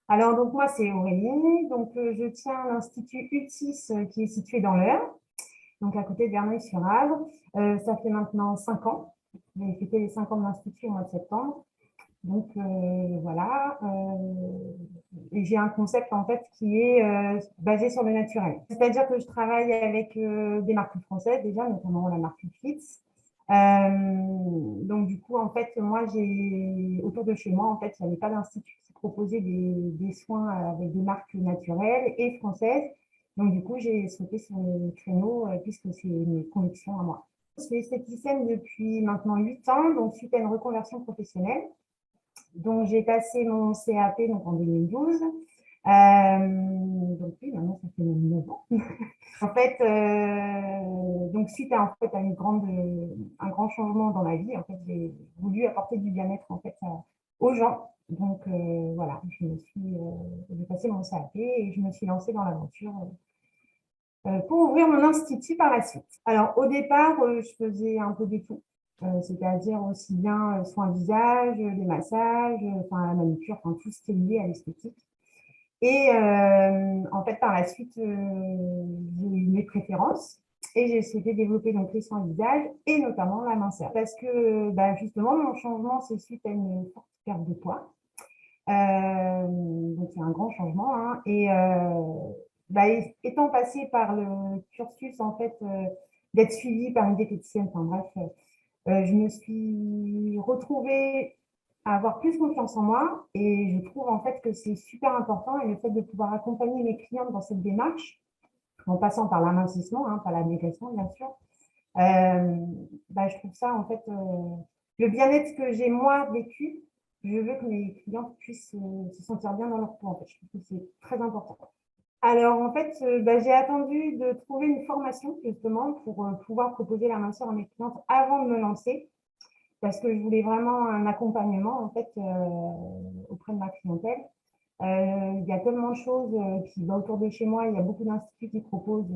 Alors, donc moi, c'est Aurélie. Donc, je tiens l'Institut UTIS qui est situé dans l'Eure, donc à côté de Verneuil-sur-Avre. Ça fait maintenant 5 ans. J'ai fêté les 5 ans de l'Institut au mois de septembre. Donc, voilà. Et j'ai un concept, en fait, qui est basé sur le naturel. C'est-à-dire que je travaille avec des marques françaises, déjà, notamment la marque Fitz. Donc, du coup, en fait, moi, autour de chez moi, en fait, il n'y avait pas d'institut qui proposait des soins avec des marques naturelles et françaises. Donc, du coup, j'ai sauté sur le créneau puisque c'est une conviction à moi. Je suis esthéticienne depuis maintenant 8 ans, donc suite à une reconversion professionnelle. Donc, j'ai passé mon CAP donc, en 2012. Donc, oui, maintenant, ça fait même 9 ans. En fait, donc suite à un grand changement dans ma vie, en fait, j'ai voulu apporter du bien-être en fait, aux gens. Donc, voilà, j'ai passé mon CAP et je me suis lancée dans l'aventure pour ouvrir mon institut par la suite. Alors, au départ, je faisais un peu de tout. C'est-à-dire aussi bien soins visage, des massages, enfin, la manucure, enfin, tout ce qui est lié à l'esthétique. Et en fait, par la suite, j'ai eu mes préférences et j'ai souhaité développer donc les soins visage et notamment la minceur. Parce que bah, justement, mon changement, c'est suite à une forte perte de poids. Donc, c'est un grand changement, hein. Et bah, étant passée par le cursus, en fait, d'être suivie par une diététicienne, enfin bref, je me suis retrouvée à avoir plus confiance en moi et je trouve en fait que c'est super important et le fait de pouvoir accompagner mes clientes dans cette démarche, en passant par l'amincissement, hein, pas la maigrissement bien sûr, euh, bah, je trouve ça en fait, le bien-être que j'ai moi vécu, je veux que mes clientes puissent se sentir bien dans leur peau en fait. Je trouve que c'est très important. Alors, en fait, bah, j'ai attendu de trouver une formation justement pour pouvoir proposer la minceur à mes clientes avant de me lancer parce que je voulais vraiment un accompagnement en fait auprès de ma clientèle. Il y a tellement de choses qui va autour de chez moi. Il y a beaucoup d'instituts qui proposent,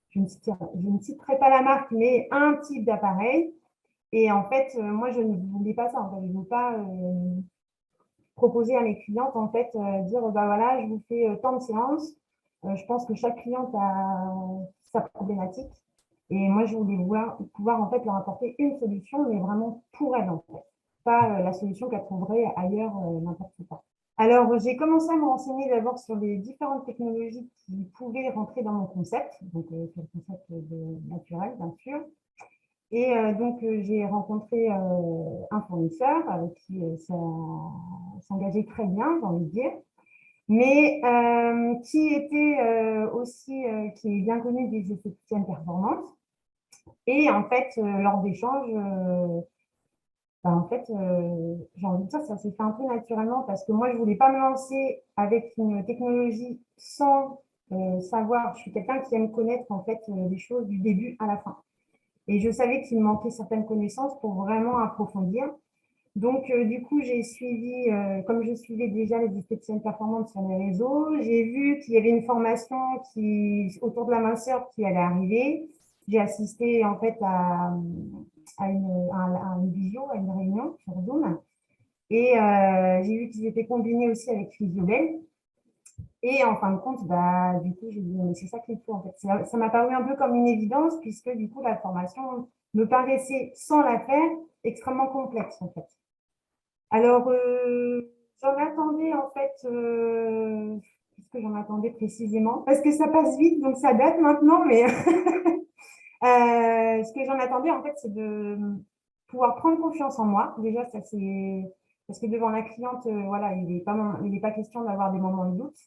je ne citerai pas la marque, mais un type d'appareil. Et en fait, moi, je ne voulais pas ça. En fait. Je ne veux pas proposer à mes clientes, en fait, dire, bah voilà, je vous fais tant de séances. Je pense que chaque cliente a sa problématique. Et moi, je voulais pouvoir en fait leur apporter une solution, mais vraiment pour elle, en fait. Pas la solution qu'elle trouverait ailleurs, n'importe quoi. Alors, j'ai commencé à me renseigner d'abord sur les différentes technologies qui pouvaient rentrer dans mon concept, donc sur le concept naturel, bien sûr. Et donc, j'ai rencontré un fournisseur avec qui ça s'engageait très bien, j'ai envie de dire, mais qui était aussi, qui est bien connu des esthéticiennes performantes. Et en fait, lors d'échanges, ben, en fait, j'ai envie de dire, ça s'est fait un peu naturellement parce que moi, je ne voulais pas me lancer avec une technologie sans savoir. Je suis quelqu'un qui aime connaître en fait les choses du début à la fin. Et je savais qu'il me manquait certaines connaissances pour vraiment approfondir. Donc, du coup, j'ai suivi, comme je suivais déjà les esthéticiennes performantes sur les réseaux, j'ai vu qu'il y avait une formation autour de la minceur qui allait arriver. J'ai assisté en fait à une visio, à une réunion sur Zoom. Et j'ai vu qu'ils étaient combinés aussi avec Physiobel. Et en fin de compte, bah, du coup, j'ai dit, mais c'est ça qu'il faut en fait. Ça m'a paru un peu comme une évidence, puisque du coup, la formation me paraissait, sans la faire, extrêmement complexe en fait. Alors, j'en attendais en fait, qu'est-ce que j'en attendais précisément? Parce que ça passe vite, donc ça date maintenant, mais ce que j'en attendais en fait, c'est de pouvoir prendre confiance en moi. Déjà, ça c'est parce que devant la cliente, voilà, il est pas question d'avoir des moments de doute.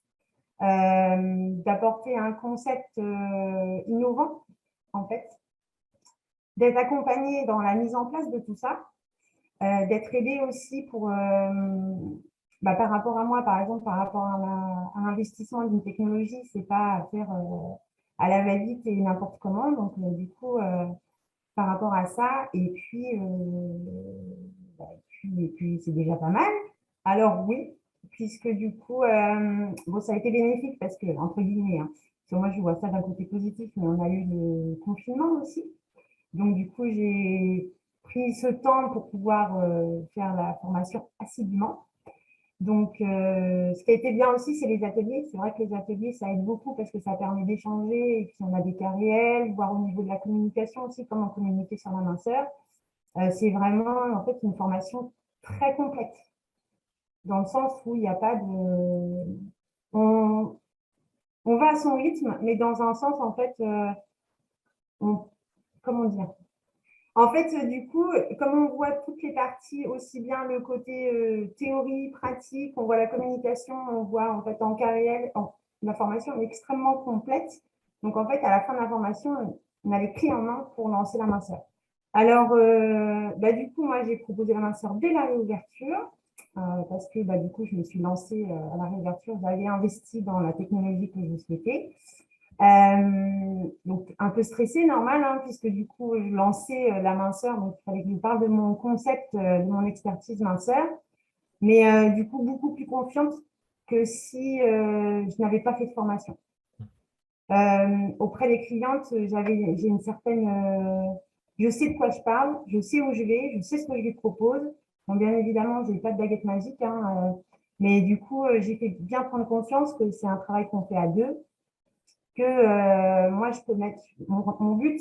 D'apporter un concept innovant, en fait, d'être accompagné dans la mise en place de tout ça, d'être aidé aussi bah, par rapport à moi, par exemple, par rapport à l'investissement d'une technologie, c'est pas à faire à la va-vite et n'importe comment. Donc, du coup, par rapport à ça, et puis c'est déjà pas mal. Alors oui, puisque du coup, bon, ça a été bénéfique parce que, entre guillemets, hein, parce que moi je vois ça d'un côté positif, mais on a eu le confinement aussi. Donc du coup, j'ai pris ce temps pour pouvoir faire la formation assidûment. Donc, ce qui a été bien aussi, c'est les ateliers. C'est vrai que les ateliers, ça aide beaucoup parce que ça permet d'échanger et puis on a des cas réels, voire au niveau de la communication aussi, comment communiquer sur la minceur. C'est vraiment en fait une formation très complète, dans le sens où il n'y a pas de… On, on va à son rythme, mais dans un sens, en fait, comment dire? En fait, du coup, comme on voit toutes les parties, aussi bien le côté théorie, pratique, on voit la communication, on voit en fait en cas réel, la formation est extrêmement complète. Donc, en fait, à la fin de la formation, on a les clés en main pour lancer la minceur. Alors, du coup, moi, j'ai proposé la minceur dès la réouverture, parce que du coup, je me suis lancée à la réouverture, j'avais investi dans la technologie que je souhaitais. Donc, un peu stressée, normal, hein, puisque du coup, je lançais la minceur, donc il fallait que je parle de mon concept, de mon expertise minceur, mais du coup, beaucoup plus confiante que si je n'avais pas fait de formation. Auprès des clientes, j'ai une certaine… je sais de quoi je parle, je sais où je vais, je sais ce que je lui propose. Bon, bien évidemment, je n'ai pas de baguette magique, hein, mais du coup, j'ai fait bien prendre conscience que c'est un travail qu'on fait à deux, que moi, je peux mettre… Mon but,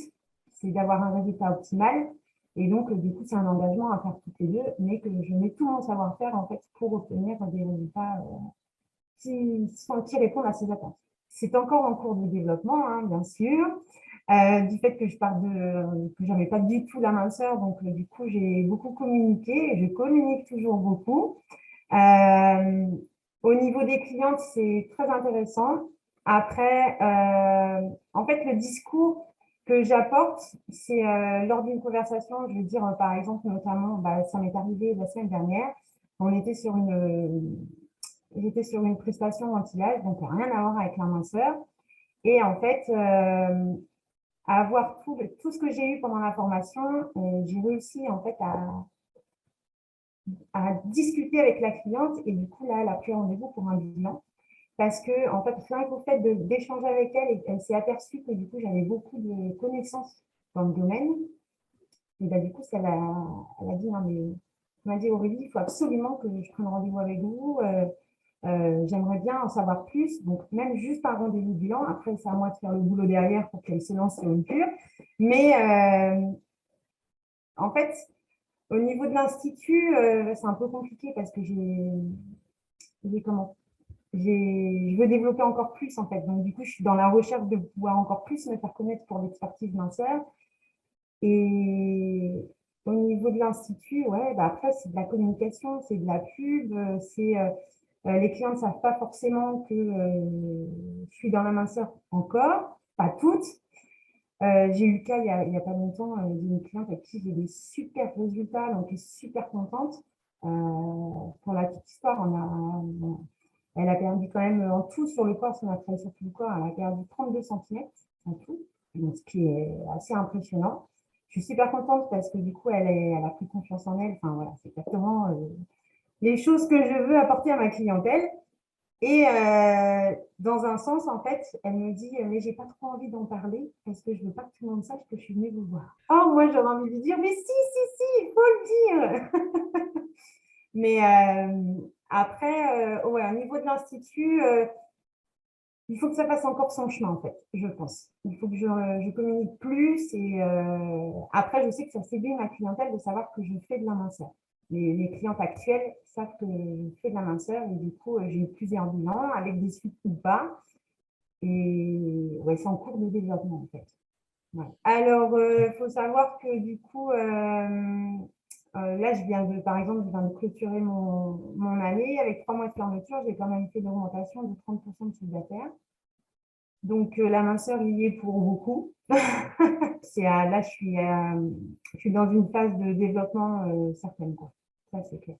c'est d'avoir un résultat optimal. Et donc, du coup, c'est un engagement à faire toutes les deux, mais que je mets tout mon savoir-faire, en fait, pour obtenir des résultats qui répondent à ces attentes. C'est encore en cours de développement, hein, bien sûr. Du fait que que j'avais pas du tout la minceur, donc du coup, j'ai beaucoup communiqué et je communique toujours beaucoup. Au niveau des clientes, c'est très intéressant. Après, en fait, le discours que j'apporte, c'est lors d'une conversation, je veux dire, par exemple, notamment, ça m'est arrivé la semaine dernière, on était sur j'étais sur une prestation anti-âge, donc rien à voir avec la minceur. Et en fait, à avoir tout ce que j'ai eu pendant la formation, j'ai réussi en fait à discuter avec la cliente et du coup, là, elle a pris rendez-vous pour un bilan parce que, en fait, rien qu'au fait d'échanger avec elle, elle s'est aperçue que du coup, j'avais beaucoup de connaissances dans le domaine. Et du coup, elle a dit, non, mais elle m'a dit, Aurélie, il faut absolument que je prenne rendez-vous avec vous. J'aimerais bien en savoir plus. Donc, même juste un rendez-vous bilan. Après, c'est à moi de faire le boulot derrière pour qu'elle se lance sur une cure. Mais en fait, au niveau de l'institut, c'est un peu compliqué parce que comment je veux développer encore plus en fait. Donc du coup, je suis dans la recherche de pouvoir encore plus me faire connaître pour l'expertise minceur. Et au niveau de l'institut, ouais, après c'est de la communication, c'est de la pub, les clients ne savent pas forcément que je suis dans la minceur encore, pas toutes. J'ai eu le cas il y a pas longtemps d'une cliente avec qui j'ai des super résultats, donc je suis super contente. Pour la petite histoire, elle a perdu quand même en tout sur le corps, si on a travaillé sur tout le corps, elle a perdu 32 centimètres en tout, donc, ce qui est assez impressionnant. Je suis super contente parce que du coup, elle a pris confiance en elle. Enfin voilà, c'est exactement les choses que je veux apporter à ma clientèle. Et dans un sens, en fait, elle me dit, mais j'ai pas trop envie d'en parler parce que je veux pas que tout le monde sache que je suis venue vous voir. Oh, moi, j'aurais envie de lui dire, mais si, il faut le dire. Mais après, ouais, au niveau de l'institut, il faut que ça fasse encore son chemin, en fait, je pense. Il faut que je communique plus. Et après, je sais que ça séduit ma clientèle de savoir que je fais de la minceur. Les clientes actuelles savent que je fais de la minceur et du coup, j'ai eu plusieurs bilans avec des suites ou pas. Et ouais, c'est en cours de développement, en fait. Ouais. Alors, il faut savoir que du coup, là, par exemple, je viens de clôturer mon année. Avec 3 mois de fermeture, j'ai quand même fait une augmentation de 30% de chiffre d'affaires. Donc, la minceur y est pour beaucoup. Là, je suis dans une phase de développement certaine, quoi. Ça, c'est clair.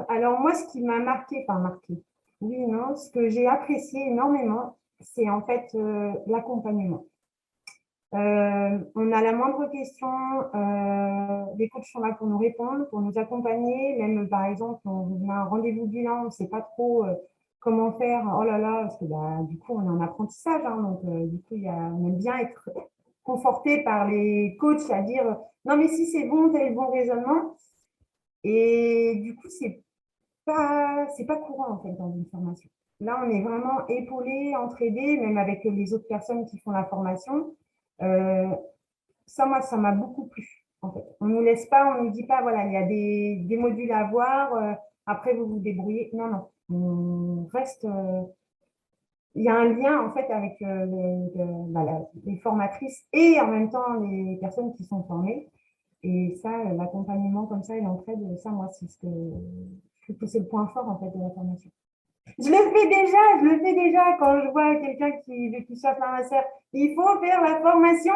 Alors, moi, ce qui m'a marqué, enfin marqué, oui, non, ce que j'ai apprécié énormément, c'est en fait l'accompagnement. On a la moindre question, les coachs sont là pour nous répondre, pour nous accompagner. Même, par exemple, on a un rendez-vous bilan, on ne sait pas trop comment faire. Oh là là, parce que du coup, on est en apprentissage. Hein, donc, du coup, on aime bien être conforté par les coachs à dire non, mais si c'est bon, tu as le bon raisonnement. Et du coup, c'est pas courant, en fait, dans une formation. Là, on est vraiment épaulé, entraidé, même avec les autres personnes qui font la formation. Euh, Ça, moi, ça m'a beaucoup plu, en fait. On nous laisse pas, on nous dit pas, voilà, il y a des modules à voir, après vous vous débrouillez. Non, non, on reste. Il y a un lien, en fait, avec les formatrices et en même temps les personnes qui sont formées. Et ça, l'accompagnement comme ça et l'entraide, ça, moi, c'est ce que je trouve que c'est le point fort, en fait, de la formation. Je le fais déjà quand je vois quelqu'un qui veut qu'il soit pharmacien. Il faut faire la formation.